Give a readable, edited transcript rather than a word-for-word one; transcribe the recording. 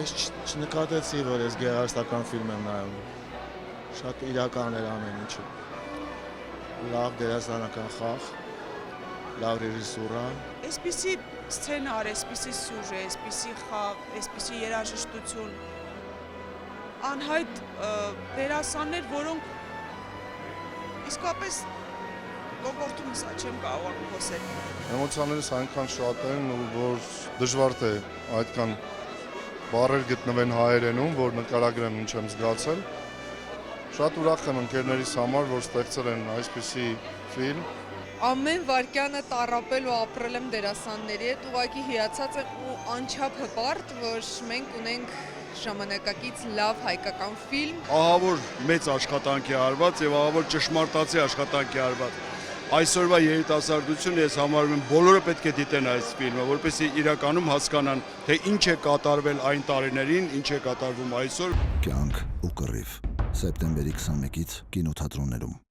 Ես չնկատեցի, որ ես գեղարվեստական ֆիլմ եմ նայում։ Շատ իրական էր ամեն ինչը։ Լավ դերասանական խաղ, լավ ռեժիսուրա։ Այսպիսի սցենար, այսպիսի սյուժե, այսպիսի խաղ, այսպիսի երաժշտություն, անհայտ դերասաններ, որոնք իսկապես կոկորդում սա չեմ կարողանում խոսել։ Էմոցիաներս այնքան շատ են, որ դժվար թե այդքան բառեր գտնվեն հայերենում, որ նկարագրեմ ինչ եմ զգացել։ Շատ ուրախ եմ ընկերներիս համար, որ ստեղծել են այսպիսի ֆիլմ։ Ամեն վարկյանը տառապել ու ապրել եմ դերասանների հետ, ուղղակի հիացած եմ ու անչափ հպարտ, որ մենք ունենք ժամանակակից լավ հայկական ֆիլմ։ Ահա որ մեծ աշխատանք է արված եւ ահա որ ճշմարտացի աշխատանք է արված։ Այսօրվա երիտասարդությունը ես համարում եմ բոլորը պետք է դիտեն այս ֆիլմը, որպեսզի իրականում հասկանան, թե ինչ է կատարվել այն տարիներին, ինչ է կատարվում այսօր։ Կյանք ու կռիվ, սեպտեմբերի 21-ից կինոթատրոններում։